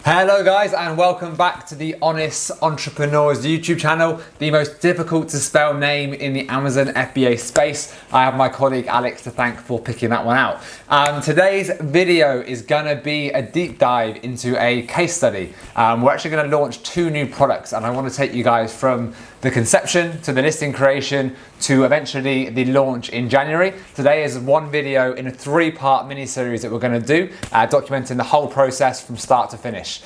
Hello guys, and welcome back to the Honest Entrepreneurs YouTube channel, the most difficult to spell name in the Amazon FBA space. I have my colleague Alex to thank for picking that one out. Today's video is gonna be a deep dive into a case study. We're actually gonna launch 2 new products, and I wanna take you guys from the conception to the listing creation to eventually the launch in January. Today is one video in a 3-part mini-series that we're gonna do, documenting the whole process from start to finish.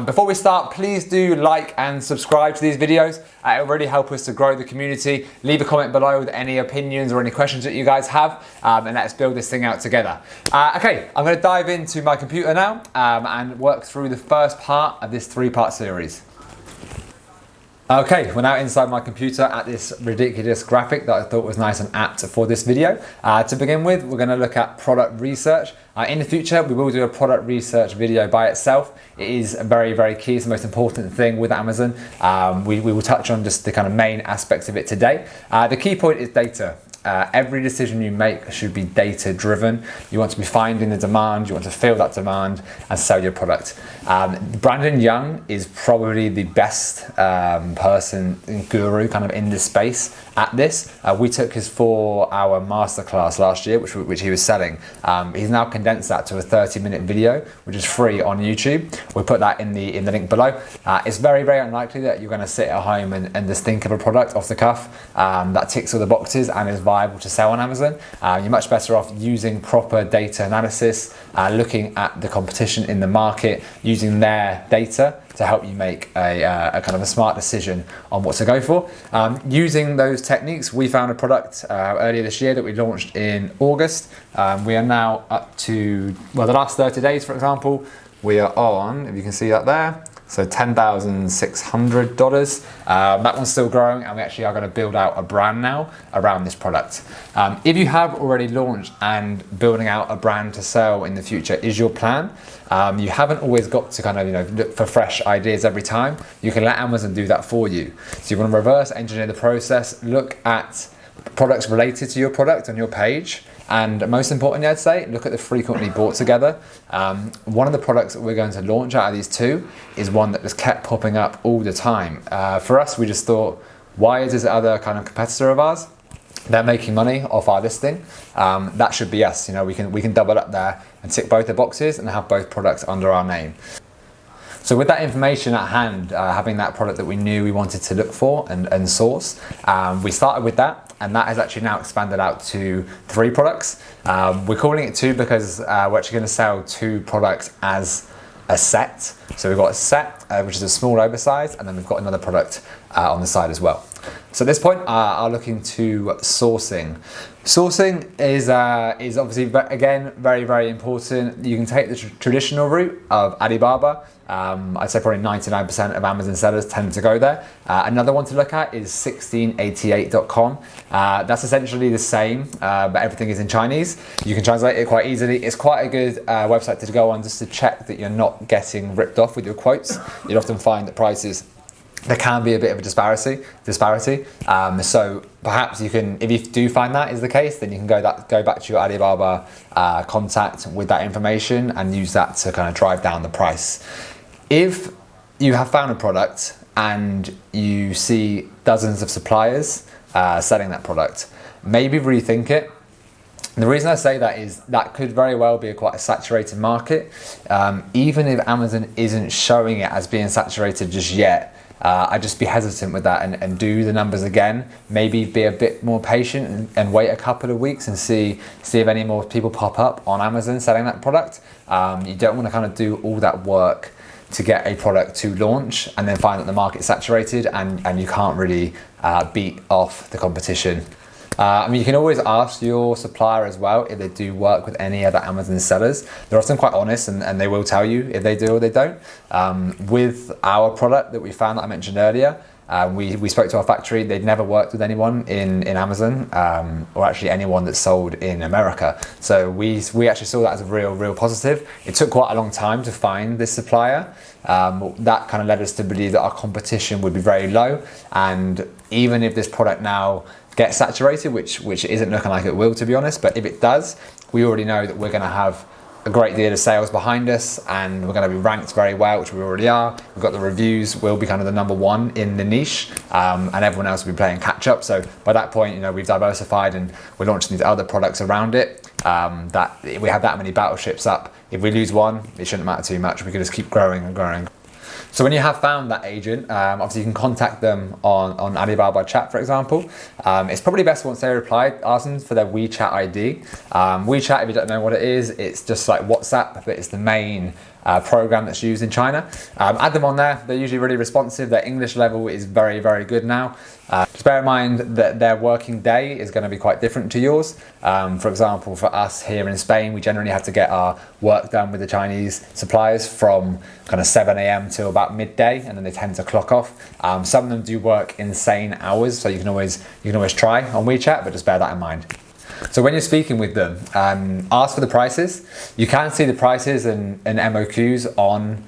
Before we start, please do like and subscribe to these videos. It will really help us to grow the community. Leave a comment below with any opinions or any questions that you guys have, and let's build this thing out together. Okay, I'm gonna dive into my computer now and work through the first part of this 3-part series. Okay, we're now inside my computer at this ridiculous graphic that I thought was nice and apt for this video. To begin with, we're going to look at product research. In the future, we will do a product research video by itself. It is very, very key. It's the most important thing with Amazon. We will touch on just the kind of main aspects of it today. The key point is data. Every decision you make should be data driven. You want to be finding the demand, you want to fill that demand and sell your product. Brandon Young is probably the best person, guru kind of in this space at this. We took his 4-hour masterclass last year, which he was selling. He's now condensed that to a 30-minute video, which is free on YouTube. We'll put that in the link below. It's very, very unlikely that you're gonna sit at home and just think of a product off the cuff that ticks all the boxes and is viable to sell on Amazon. You're much better off using proper data analysis, looking at the competition in the market, using their data to help you make a kind of a smart decision on what to go for. Using those techniques, we found a product earlier this year that we launched in August. We are now up to, well, the last 30 days, for example, we are on, if you can see that there, so $10,600. That one's still growing, and we actually are going to build out a brand now around this product. If you have already launched and building out a brand to sell in the future is your plan, you haven't always got to kind of look for fresh ideas every time. You can let Amazon do that for you. So you want to reverse engineer the process, look at products related to your product on your page, and most importantly, I'd say, look at the frequently bought together. One of the products that we're going to launch out of these 2 is one that just kept popping up all the time. For us, we just thought, why is this other kind of competitor of ours? They're making money off our listing. That should be us. We can double up there and tick both the boxes and have both products under our name. So with that information at hand, having that product that we knew we wanted to look for and source, we started with that, and that has actually now expanded out to 3 products. We're calling it 2 because we're actually going to sell 2 products as a set. So we've got a set, which is a small oversize, and then we've got another product on the side as well. So at this point, are looking to sourcing. Sourcing is obviously, again, very, very important. You can take the traditional route of Alibaba. I'd say probably 99% of Amazon sellers tend to go there. Another one to look at is 1688.com. That's essentially the same, but everything is in Chinese. You can translate it quite easily. It's quite a good website to go on just to check that you're not getting ripped off with your quotes. You'll often find that prices, there can be a bit of a disparity. So perhaps you can, if you do find that is the case, then you can go back to your Alibaba contact with that information and use that to kind of drive down the price. If you have found a product and you see dozens of suppliers selling that product, maybe rethink it. And the reason I say that is that could very well be quite a saturated market. Even if Amazon isn't showing it as being saturated just yet, I'd just be hesitant with that and do the numbers again. Maybe be a bit more patient and wait a couple of weeks and see if any more people pop up on Amazon selling that product. You don't want to kind of do all that work to get a product to launch and then find that the market's saturated and you can't really beat off the competition. You can always ask your supplier as well if they do work with any other Amazon sellers. They're often quite honest and they will tell you if they do or they don't. With our product that we found that I mentioned earlier, we spoke to our factory. They'd never worked with anyone in Amazon or actually anyone that sold in America. So we actually saw that as a real positive. It took quite a long time to find this supplier. That kind of led us to believe that our competition would be very low, and even if this product now gets saturated, which it isn't looking like it will, to be honest, but if it does, we already know that we're going to have a great deal of sales behind us, and we're going to be ranked very well, which we already are. We've got the reviews, we'll be kind of the number one in the niche, and everyone else will be playing catch up. So by that point, we've diversified and we're launching these other products around it. That we have that many battleships up. If we lose one, it shouldn't matter too much. We can just keep growing and growing. So when you have found that agent, obviously you can contact them on Alibaba chat, for example. It's probably best once they reply, ask them for their WeChat ID. WeChat, if you don't know what it is, it's just like WhatsApp, but it's the main program that's used in China. Add them on there. They're usually really responsive. Their English level is very, very good now. Just bear in mind that their working day is going to be quite different to yours. For example, for us here in Spain, we generally have to get our work done with the Chinese suppliers from kind of 7 a.m. till about midday, and then they tend to clock off. Some of them do work insane hours, so you can always try on WeChat, but just bear that in mind. So when you're speaking with them, ask for the prices. You can see the prices and MOQs on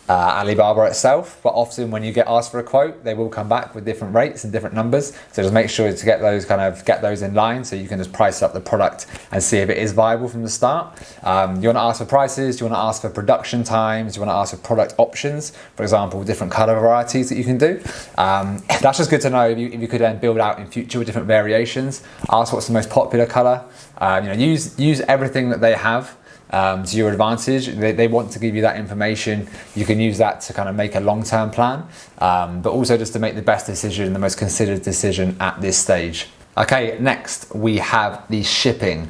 Alibaba itself, but often when you get asked for a quote, they will come back with different rates and different numbers. So just make sure to get those in line, so you can just price up the product and see if it is viable from the start. You want to ask for prices, you want to ask for production times, you want to ask for product options, for example, different color varieties that you can do. That's just good to know if you could then build out in future with different variations. Ask what's the most popular color. Use everything that they have to your advantage. They want to give you that information. You can use that to kind of make a long-term plan, but also just to make the best decision, the most considered decision at this stage. Okay, next we have the shipping.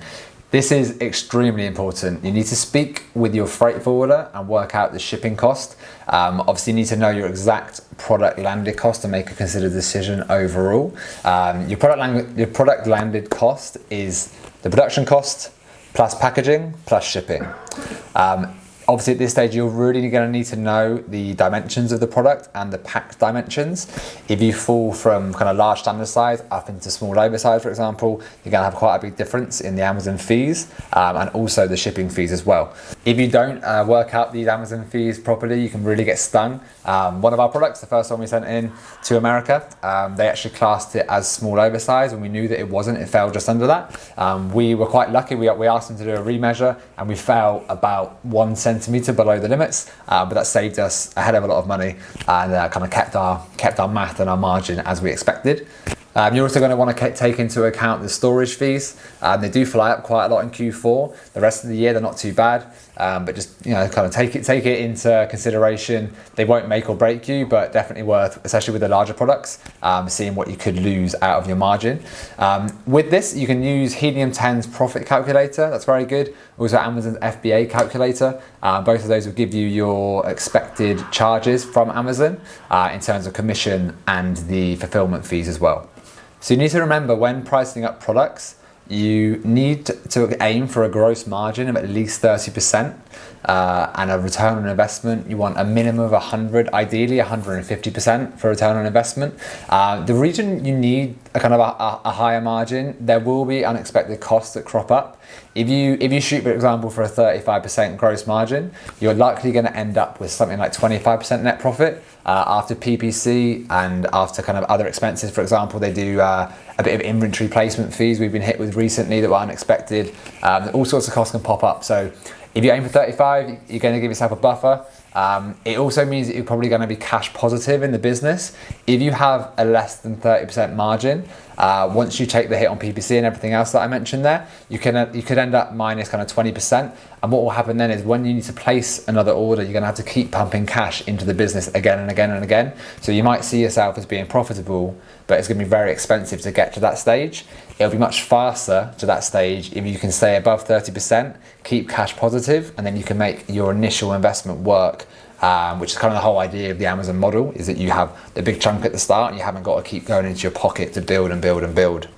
This is extremely important. You need to speak with your freight forwarder and work out the shipping cost. Obviously, you need to know your exact product landed cost to make a considered decision overall. Your product landed cost is the production cost, plus packaging, plus shipping. Obviously at this stage, you're really going to need to know the dimensions of the product and the pack dimensions. If you fall from kind of large standard size up into small oversize, for example, you're going to have quite a big difference in the Amazon fees and also the shipping fees as well. If you don't work out these Amazon fees properly, you can really get stung. One of our products, the first one we sent in to America, they actually classed it as small oversize, and we knew that it wasn't. It fell just under that. We were quite lucky. We asked them to do a remeasure, and we fell about 1 centimeter below the limits, but that saved us a hell of a lot of money and kind of kept our math and our margin as we expected. You're also going to want to take into account the storage fees. They do fly up quite a lot in Q4. The rest of the year they're not too bad, but just kind of take it into consideration. They won't make or break you, but definitely worth, especially with the larger products, seeing what you could lose out of your margin. With this, you can use Helium 10's profit calculator. That's very good. Also Amazon's FBA calculator. Both of those will give you your expected charges from Amazon in terms of commission and the fulfillment fees as well. So you need to remember, when pricing up products, you need to aim for a gross margin of at least 30% and a return on investment. You want a minimum of 100, ideally 150% for return on investment. The reason you need a kind of a higher margin, there will be unexpected costs that crop up. If you shoot, for example, for a 35% gross margin, you're likely going to end up with something like 25% net profit after PPC and after kind of other expenses. For example, they do a bit of inventory placement fees we've been hit with recently that were unexpected. All sorts of costs can pop up. So if you aim for 35, you're going to give yourself a buffer. It also means that you're probably going to be cash positive in the business. If you have a less than 30% margin, once you take the hit on PPC and everything else that I mentioned there, you could end up minus kind of 20%. And what will happen then is when you need to place another order, you're going to have to keep pumping cash into the business again and again and again. So you might see yourself as being profitable, but it's going to be very expensive to get to that stage. It'll be much faster to that stage if you can stay above 30%, keep cash positive, and then you can make your initial investment work, which is kind of the whole idea of the Amazon model, is that you have the big chunk at the start and you haven't got to keep going into your pocket to build and build and build.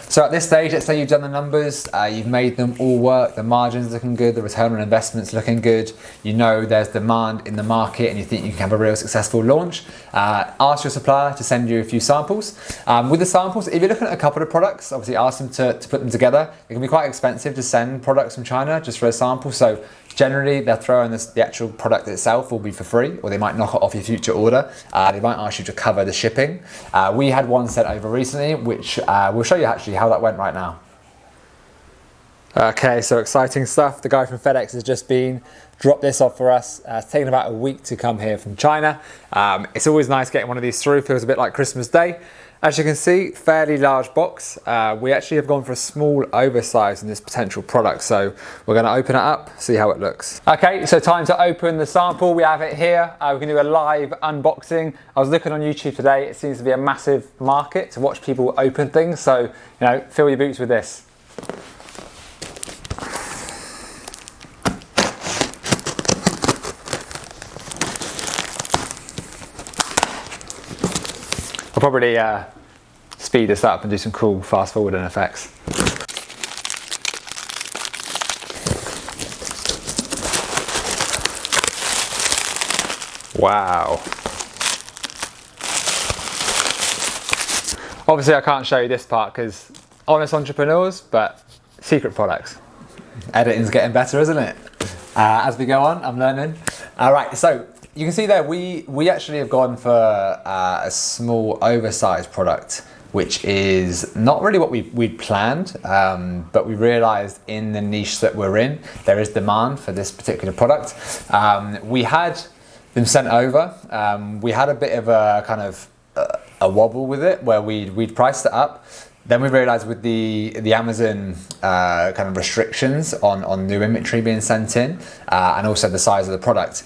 So at this stage, let's say you've done the numbers, you've made them all work, the margin's looking good, the return on investment's looking good, you know there's demand in the market and you think you can have a real successful launch. Ask your supplier to send you a few samples. With the samples, if you're looking at a couple of products, obviously ask them to put them together. It can be quite expensive to send products from China just for a sample. So generally, they'll throw in the actual product itself will be for free, or they might knock it off your future order. They might ask you to cover the shipping. We had one sent over recently, which we'll show you actually how that went right now. Okay, so exciting stuff. The guy from FedEx has just dropped this off for us. It's taken about a week to come here from China. It's always nice getting one of these through. Feels a bit like Christmas Day. As you can see, fairly large box. We actually have gone for a small oversize in this potential product. So we're going to open it up, see how it looks. Okay, so time to open the sample. We have it here. We can do a live unboxing. I was looking on YouTube today. It seems to be a massive market to watch people open things. So, fill your boots with this. I'll probably speed this up and do some cool fast forwarding effects. Wow. Obviously I can't show you this part because honest entrepreneurs, but secret products. Editing's getting better, isn't it? As we go on, I'm learning. All right, so you can see there, we actually have gone for a small oversized product, which is not really what we'd planned, but we realized in the niche that we're in, there is demand for this particular product. We had them sent over. We had a bit of a kind of a wobble with it where we'd priced it up. Then we realized with the Amazon kind of restrictions on new inventory being sent in, and also the size of the product,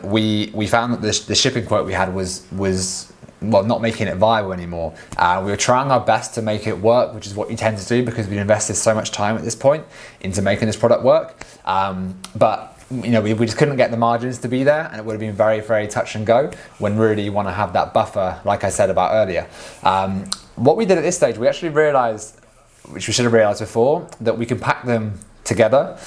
we found that the shipping quote we had was well, not making it viable anymore. We were trying our best to make it work, which is what you tend to do because we've invested so much time at this point into making this product work. But we just couldn't get the margins to be there, and it would have been very, very touch and go when really you want to have that buffer, like I said about earlier. What we did at this stage, we actually realized, which we should have realized before, that we can pack them together.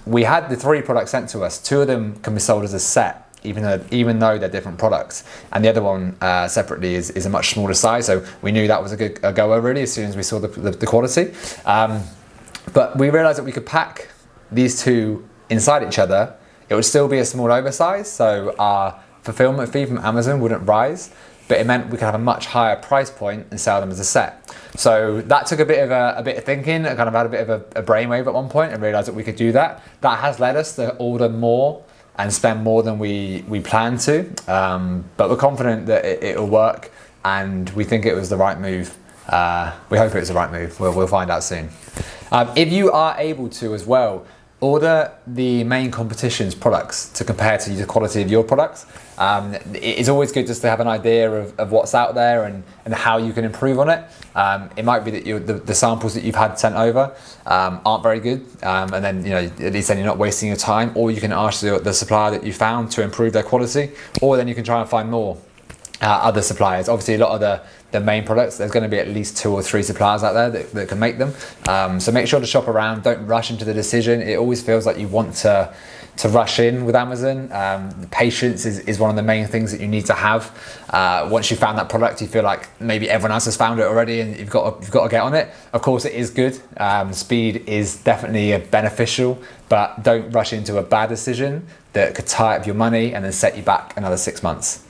We had the 3 products sent to us. 2 of them can be sold as a set, even though they're different products. And the other one separately is a much smaller size. So we knew that was a goer really as soon as we saw the quality. But we realized that we could pack these 2 inside each other. It would still be a small oversize, so our fulfillment fee from Amazon wouldn't rise, but it meant we could have a much higher price point and sell them as a set. So that took a bit of thinking. I kind of had a bit of a brainwave at one point and realized that we could do that. That has led us to order more and spend more than we planned to, but we're confident that it'll work, and we think it was the right move. We hope it was the right move. We'll find out soon. If you are able to as well, order the main competition's products to compare to the quality of your products. It's always good just to have an idea of what's out there and how you can improve on it. It might be that the samples that you've had sent over aren't very good, and then at least then you're not wasting your time, or you can ask the supplier that you found to improve their quality, or then you can try and find more other suppliers. Obviously a lot of the main products, there's going to be at least 2 or 3 suppliers out there that can make them. So make sure to shop around, don't rush into the decision. It always feels like you want to rush in with Amazon. Patience is one of the main things that you need to have. Once you found that product, you feel like maybe everyone else has found it already and you've got to get on it. Of course it is good. Speed is definitely beneficial, but don't rush into a bad decision that could tie up your money and then set you back another 6 months.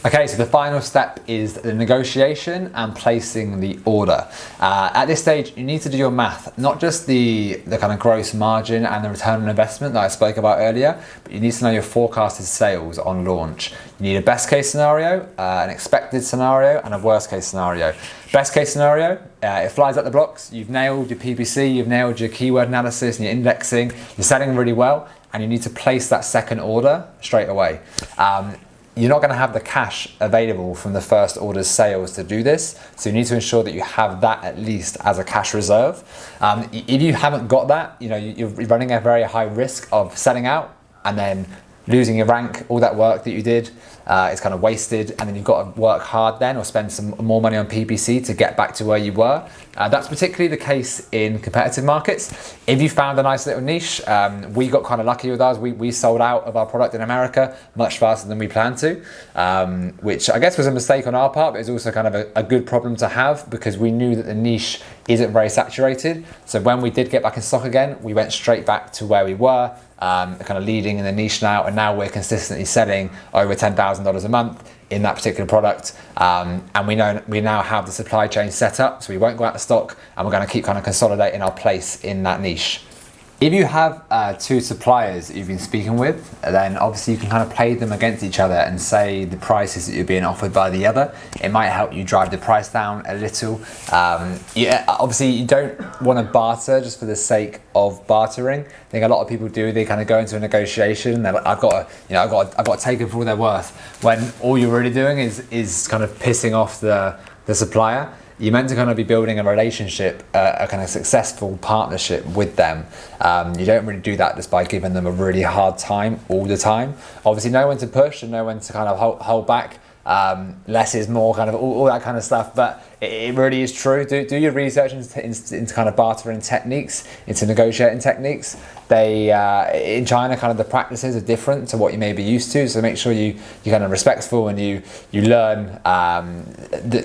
Okay, so the final step is the negotiation and placing the order. At this stage, you need to do your math, not just the kind of gross margin and the return on investment that I spoke about earlier, but you need to know your forecasted sales on launch. You need a best case scenario, an expected scenario, and a worst case scenario. Best case scenario, it flies up the blocks. You've nailed your PPC, you've nailed your keyword analysis and your indexing, you're selling really well, and you need to place that second order straight away. You're not going to have the cash available from the first order's sales to do this, so you need to ensure that you have that at least as a cash reserve. If you haven't got that, you're running a very high risk of selling out and then losing your rank. All that work that you did is kind of wasted, and then you've got to work hard then or spend some more money on PPC to get back to where you were. That's particularly the case in competitive markets. If you found a nice little niche, we got kind of lucky with ours. We sold out of our product in America much faster than we planned to, which I guess was a mistake on our part, but it's also kind of a good problem to have because we knew that the niche isn't very saturated. So when we did get back in stock again, we went straight back to where we were kind of leading in the niche now, and now we're consistently selling over $10,000 a month in that particular product, and we now have the supply chain set up, so we won't go out of stock, and we're going to keep kind of consolidating our place in that niche. If you have two suppliers that you've been speaking with, then obviously you can kind of play them against each other and say the prices that you're being offered by the other. It might help you drive the price down a little. Obviously you don't want to barter just for the sake of bartering. I think a lot of people do. They kind of go into a negotiation. They're like, I've got to take them for all they're worth. When all you're really doing is kind of pissing off the supplier. You're meant to kind of be building a relationship, a kind of successful partnership with them. You don't really do that just by giving them a really hard time all the time. Obviously know when to push and know when to kind of hold back. Less is more, kind of all that kind of stuff, but it really is true. Do your research into kind of bartering techniques, into negotiating techniques. They in China, kind of the practices are different to what you may be used to, so make sure you're kind of respectful and you learn.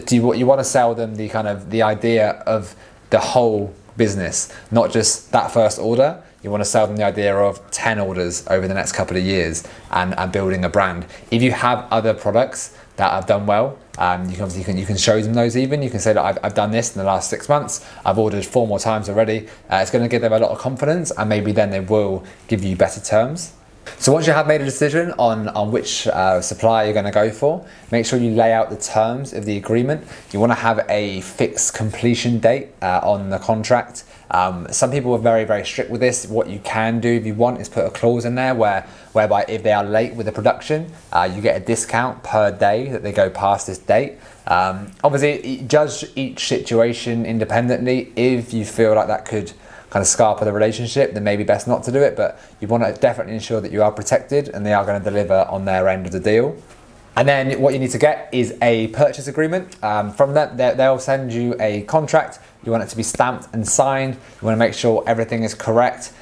You want to sell them the idea of the whole business, not just that first order. You want to sell them the idea of 10 orders over the next couple of years and building a brand. If you have other products that have done well, you can show them those even. You can say that I've done this in the last 6 months. I've ordered 4 more times already. It's going to give them a lot of confidence, and maybe then they will give you better terms. So once you have made a decision on which supplier you're going to go for, make sure you lay out the terms of the agreement. You want to have a fixed completion date on the contract. Some people are very, very strict with this. What you can do if you want is put a clause in there whereby if they are late with the production, you get a discount per day that they go past this date. Obviously, judge each situation independently. If you feel like that could kind of scarper the relationship, then maybe best not to do it, but you want to definitely ensure that you are protected and they are going to deliver on their end of the deal. And then what you need to get is a purchase agreement. From that, they'll send you a contract. You want it to be stamped and signed. You want to make sure everything is correct.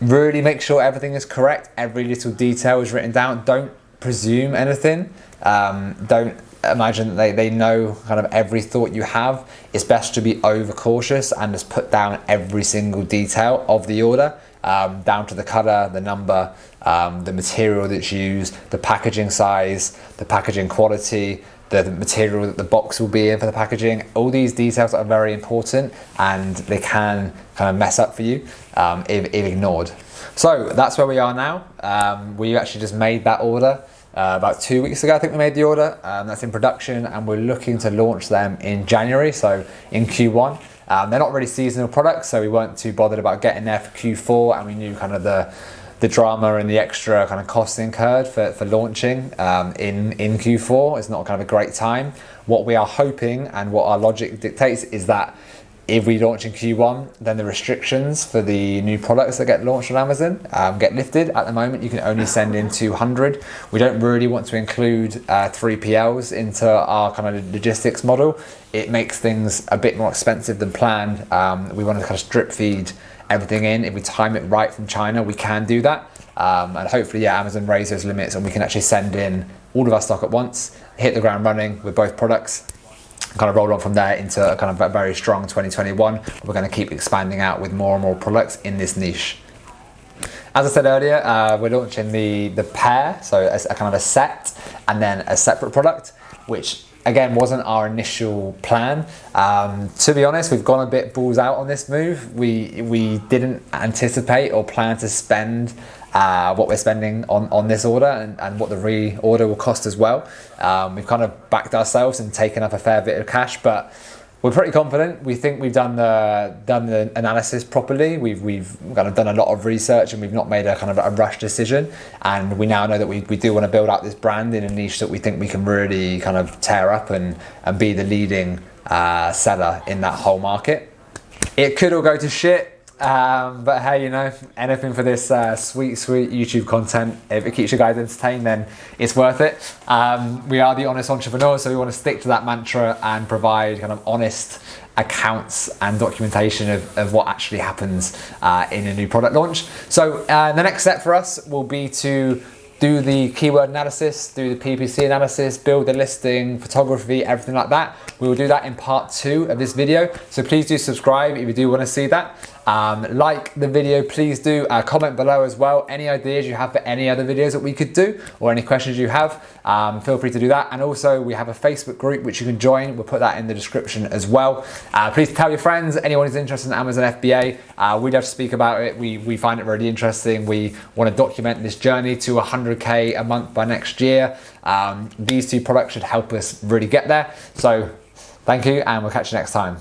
Really make sure everything is correct. Every little detail is written down. Don't presume anything. Don't imagine that they know kind of every thought you have. It's best to be overcautious and just put down every single detail of the order, down to the colour, the number, the material that's used, the packaging size, the packaging quality, the material that the box will be in for the packaging. All these details are very important, and they can kind of mess up for you if ignored. So that's where we are now. We actually just made that order about 2 weeks ago. I think we made the order. That's in production, and we're looking to launch them in January, so in Q1. They're not really seasonal products, so we weren't too bothered about getting there for Q4, and we knew kind of the drama and the extra kind of costs incurred for launching in Q4. It's not kind of a great time. What we are hoping and what our logic dictates is that if we launch in Q1, then the restrictions for the new products that get launched on Amazon get lifted. At the moment, you can only send in 200. We don't really want to include 3PLs into our kind of logistics model. It makes things a bit more expensive than planned. We want to kind of strip feed everything in. If we time it right from China, we can do that. And hopefully, Amazon raise those limits and we can actually send in all of our stock at once, hit the ground running with both products, kind of roll on from there into a kind of a very strong 2021. We're going to keep expanding out with more and more products in this niche. As I said earlier, we're launching the pair, so a kind of a set and then a separate product, which again wasn't our initial plan. To be honest, we've gone a bit balls out on this move. We didn't anticipate or plan to spend what we're spending on this order and what the reorder will cost as well. We've kind of backed ourselves and taken up a fair bit of cash, but we're pretty confident. We think we've done the analysis properly. We've kind of done a lot of research, and we've not made a kind of a rush decision. And we now know that we do want to build out this brand in a niche that we think we can really kind of tear up and be the leading seller in that whole market. It could all go to shit. But hey, you know, anything for this sweet YouTube content. If it keeps you guys entertained, then it's worth it. We are the honest entrepreneurs, so we want to stick to that mantra and provide kind of honest accounts and documentation of what actually happens in a new product launch. So the next step for us will be to do the keyword analysis, do the PPC analysis, build the listing, photography, everything like that. We will do that in part 2 of this video. So please do subscribe if you do want to see that. Like the video, please do. Comment below as well. Any ideas you have for any other videos that we could do, or any questions you have, feel free to do that. And also we have a Facebook group which you can join. We'll put that in the description as well. Please tell your friends, anyone who's interested in Amazon FBA. We'd love to speak about it. We find it really interesting. We want to document this journey to 100K a month by next year. These two products should help us really get there. So thank you, and we'll catch you next time.